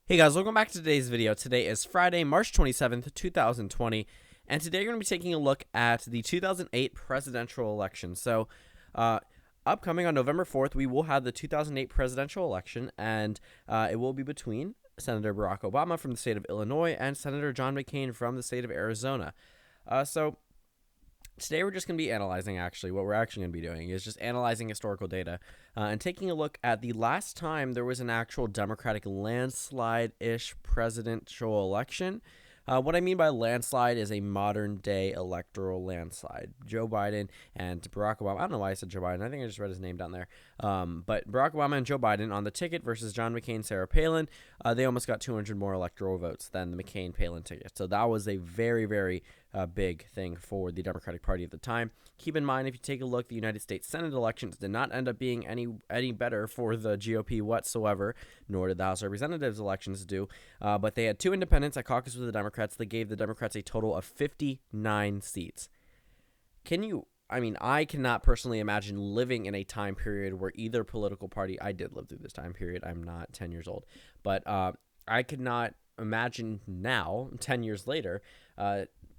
Hey guys, welcome back to today's video. Today is Friday, March 27th, 2020, and today we're going to be taking a look at the 2008 presidential election. Upcoming on November 4th, we will have the 2008 presidential election, and it will be between Senator Barack Obama from the state of Illinois and Senator John McCain from the state of Arizona. Today we're just going to be analyzing, what we're actually going to be doing is just analyzing historical data and taking a look at the last time there was an actual Democratic landslide-ish presidential election. What I mean by landslide is a modern-day electoral landslide. Joe Biden and Barack Obama, I don't know why I said Joe Biden, I think I just read his name down there. But Barack Obama and Joe Biden on the ticket versus John McCain, Sarah Palin, they almost got 200 more electoral votes than the McCain-Palin ticket. So that was a very, very big thing for the Democratic Party at the time. Keep in mind, if you take a look, the United States Senate elections did not end up being any better for the GOP whatsoever, nor did the House of Representatives elections do. But they had two independents that caucused with the Democrats. They gave the Democrats a total of 59 seats. I cannot personally imagine living in a time period where either political party, I did live through this time period, I'm not 10 years old, but I could not imagine now, 10 years later,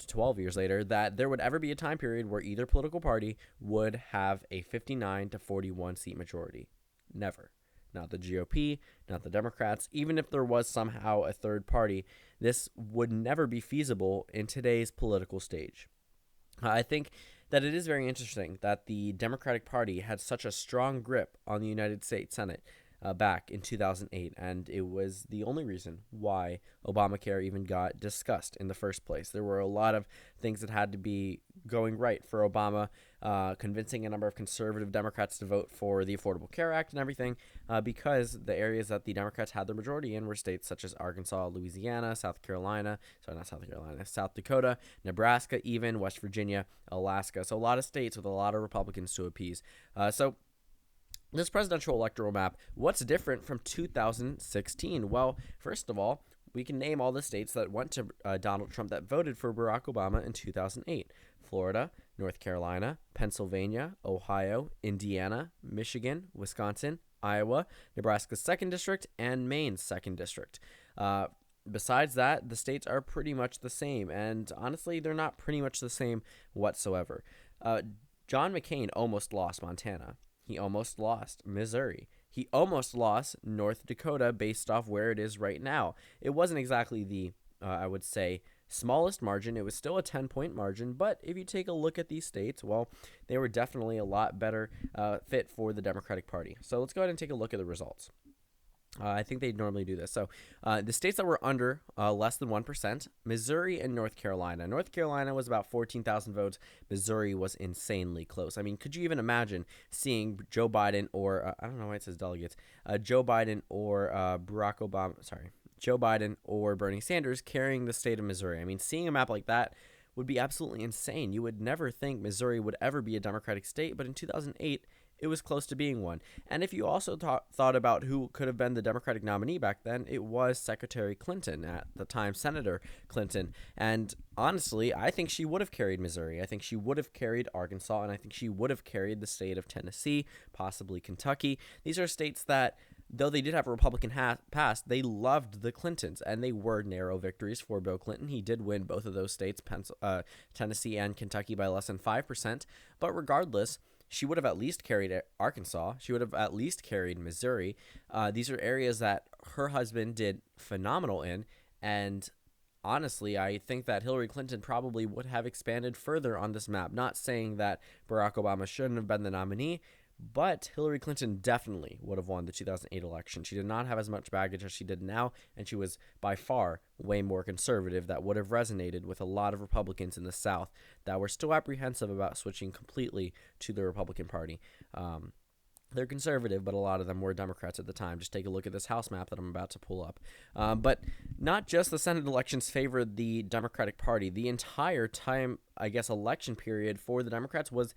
12 years later, that there would ever be a time period where either political party would have a 59 to 41 seat majority. Never. Not the GOP, not the Democrats. Even if there was somehow a third party, this would never be feasible in today's political stage. I think that it is very interesting that the Democratic Party had such a strong grip on the United States Senate back in 2008, and it was the only reason why Obamacare even got discussed in the first place. There were a lot of things that had to be going right for Obama, convincing a number of conservative Democrats to vote for the Affordable Care Act and everything, because the areas that the Democrats had their majority in were states such as Arkansas, Louisiana, South Dakota, Nebraska, even West Virginia, Alaska. So a lot of states with a lot of Republicans to appease. This presidential electoral map, what's different from 2016? Well, first of all, we can name all the states that went to Donald Trump that voted for Barack Obama in 2008. Florida, North Carolina, Pennsylvania, Ohio, Indiana, Michigan, Wisconsin, Iowa, Nebraska's 2nd District, and Maine's 2nd District. Besides that, the states are pretty much the same, and honestly, they're not pretty much the same whatsoever. John McCain almost lost Montana. He almost lost Missouri. He almost lost North Dakota based off where it is right now. It wasn't exactly the, I would say, smallest margin. It was still a 10-point margin, but if you take a look at these states, well, they were definitely a lot better fit for the Democratic Party. So let's go ahead and take a look at the results. I think they normally do this. So the states that were under less than 1%, Missouri and North Carolina. North Carolina was about 14,000 votes. Missouri was insanely close. I mean, could you even imagine seeing Joe Biden or, I don't know why it says delegates, Joe Biden or Joe Biden or Bernie Sanders carrying the state of Missouri? I mean, seeing a map like that would be absolutely insane. You would never think Missouri would ever be a Democratic state, but in 2008, it was close to being one. And if you also thought about who could have been the Democratic nominee back then, it was Secretary Clinton, at the time Senator Clinton. And honestly, I think she would have carried Missouri. I think she would have carried Arkansas, and I think she would have carried the state of Tennessee, possibly Kentucky. These are states that, though they did have a Republican past, they loved the Clintons, and they were narrow victories for Bill Clinton. He did win both of those states, Tennessee and Kentucky, by less than 5%. But regardless, she would have at least carried Arkansas. She would have at least carried Missouri. These are areas that her husband did phenomenal in, and honestly, I think that Hillary Clinton probably would have expanded further on this map. Not saying that Barack Obama shouldn't have been the nominee, but Hillary Clinton definitely would have won the 2008 election. She did not have as much baggage as she did now, and she was by far way more conservative. That would have resonated with a lot of Republicans in the South that were still apprehensive about switching completely to the Republican Party. They're conservative, but a lot of them were Democrats at the time. Just take a look at this House map that I'm about to pull up. But not just the Senate elections favored the Democratic Party. The entire time, election period for the Democrats was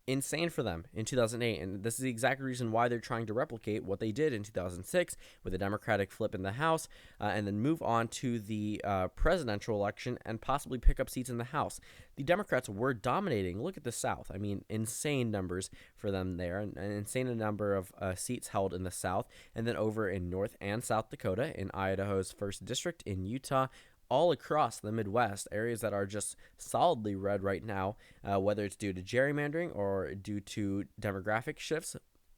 insane for them in 2008, and this is the exact reason why they're trying to replicate what they did in 2006 with a Democratic flip in the House, and then move on to the presidential election and possibly pick up seats in the House. The Democrats were dominating. Look at the South. I mean, insane numbers for them there, an insane number of seats held in the South, and then over in North and South Dakota, in Idaho's 1st District, in Utah, all across the Midwest, areas that are just solidly red right now, whether it's due to gerrymandering or due to demographic shifts.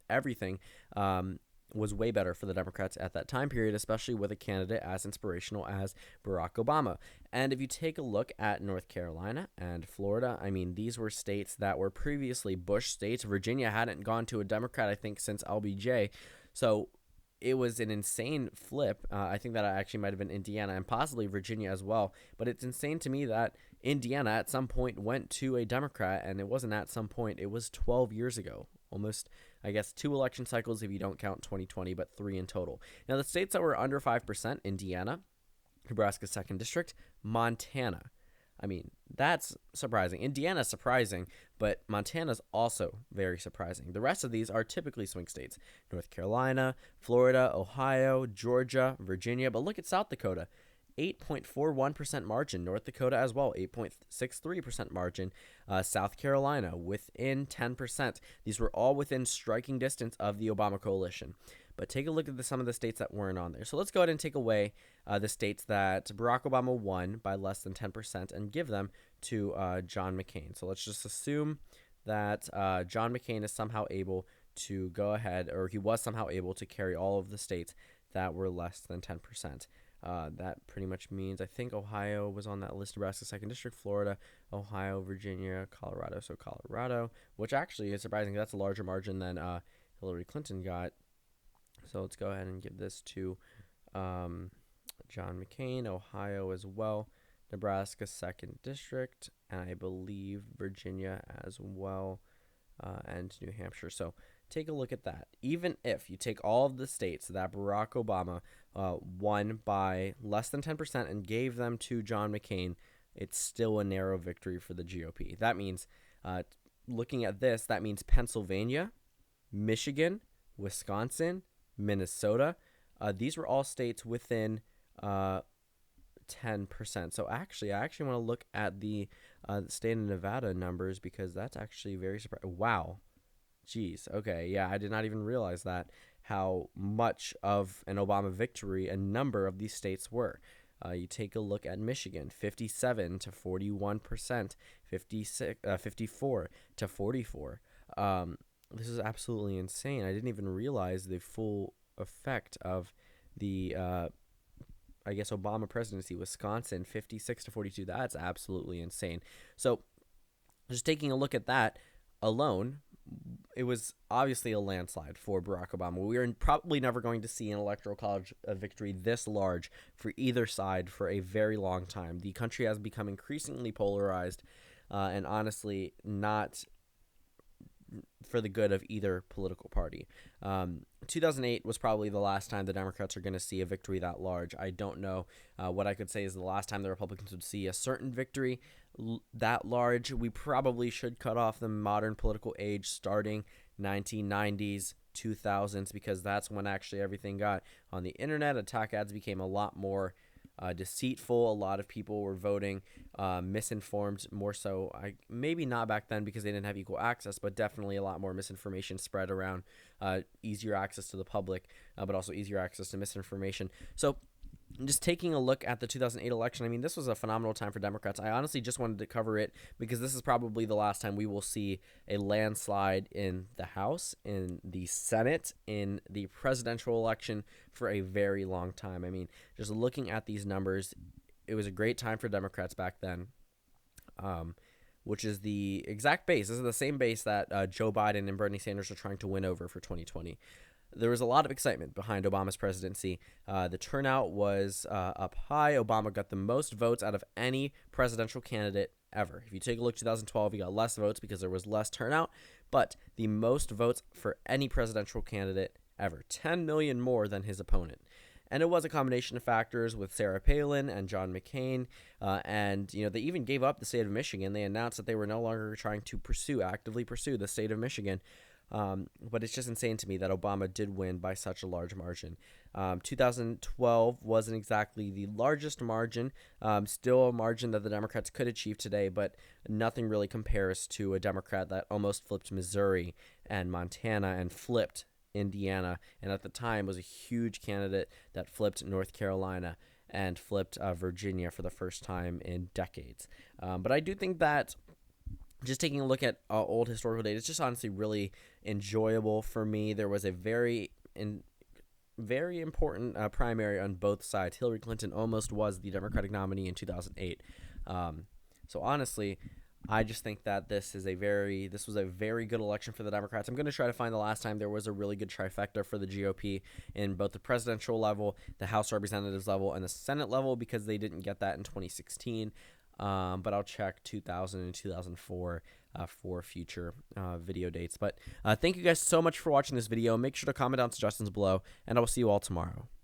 Everything was way better for the Democrats at that time period, especially with a candidate as inspirational as Barack Obama. And if you take a look at North Carolina and Florida, I mean, these were states that were previously Bush states. Virginia hadn't gone to a Democrat, I think, since LBJ. So it was an insane flip. I think that actually might have been Indiana and possibly Virginia as well. But it's insane to me that Indiana at some point went to a Democrat, and it wasn't at some point. It was 12 years ago. Almost, I guess, 2 election cycles if you don't count 2020, but 3 in total. Now, the states that were under 5%, Indiana, Nebraska's 2nd District, Montana. I mean, that's surprising. Indiana's surprising, but Montana's also very surprising. The rest of these are typically swing states. North Carolina, Florida, Ohio, Georgia, Virginia. But look at South Dakota. 8.41% margin. North Dakota as well, 8.63% margin. South Carolina within 10%. These were all within striking distance of the Obama coalition. But take a look at some of the states that weren't on there. So let's go ahead and take away the states that Barack Obama won by less than 10% and give them to John McCain. So let's just assume that John McCain is somehow able to go ahead, or he was somehow able to carry all of the states that were less than 10%. That pretty much means, I think Ohio was on that list, Nebraska 2nd District, Florida, Ohio, Virginia, Colorado. So Colorado, which actually is surprising. That's a larger margin than Hillary Clinton got. So let's go ahead and give this to John McCain, Ohio as well, Nebraska 2nd District, and I believe Virginia as well, and New Hampshire. So take a look at that. Even if you take all of the states that Barack Obama won by less than 10% and gave them to John McCain, it's still a narrow victory for the GOP. That means, looking at this, that means Pennsylvania, Michigan, Wisconsin, Minnesota, these were all states within 10%. So I actually want to look at the state of Nevada numbers, because that's actually very surprising. Wow. Jeez. Okay. Yeah, I did not even realize that, how much of an Obama victory a number of these states were. You take a look at Michigan, 57 to 41%, 54 to 44. This is absolutely insane. I didn't even realize the full effect of the, Obama presidency. Wisconsin, 56 to 42. That's absolutely insane. So just taking a look at that alone, it was obviously a landslide for Barack Obama. We are probably never going to see an electoral college victory this large for either side for a very long time. The country has become increasingly polarized, and honestly not for the good of either political party. 2008 was probably the last time the Democrats are going to see a victory that large. I don't know what I could say is the last time the Republicans would see a certain victory that large. We probably should cut off the modern political age starting 1990s, 2000s, because that's when actually everything got on the internet. Attack ads became a lot more deceitful. A lot of people were voting misinformed, more so. Maybe not back then because they didn't have equal access, but definitely a lot more misinformation spread around, easier access to the public, but also easier access to misinformation. So just taking a look at the 2008 election, I mean, this was a phenomenal time for Democrats. I honestly just wanted to cover it because this is probably the last time we will see a landslide in the House, in the Senate, in the presidential election for a very long time. I mean, just looking at these numbers, it was a great time for Democrats back then, which is the exact base. This is the same base that Joe Biden and Bernie Sanders are trying to win over for 2020. There was a lot of excitement behind Obama's presidency. The turnout was up high. Obama got the most votes out of any presidential candidate ever. If you take a look at 2012, he got less votes because there was less turnout, but the most votes for any presidential candidate ever, 10 million more than his opponent. And it was a combination of factors with Sarah Palin and John McCain. And, they even gave up the state of Michigan. They announced that they were no longer trying to actively pursue the state of Michigan. But it's just insane to me that Obama did win by such a large margin. 2012 wasn't exactly the largest margin, still a margin that the Democrats could achieve today, but nothing really compares to a Democrat that almost flipped Missouri and Montana and flipped Indiana, and at the time was a huge candidate that flipped North Carolina and flipped Virginia for the first time in decades. But I do think that just taking a look at old historical data, it's just honestly really enjoyable for me. There was a very important primary on both sides. Hillary Clinton almost was the Democratic nominee in 2008. So honestly, I just think that this was a very good election for the Democrats. I'm going to try to find the last time there was a really good trifecta for the GOP in both the presidential level, the House of Representatives level, and the Senate level, because they didn't get that in 2016. But I'll check 2000 and 2004 for future video dates. But thank you guys so much for watching this video. Make sure to comment down suggestions below, and I will see you all tomorrow.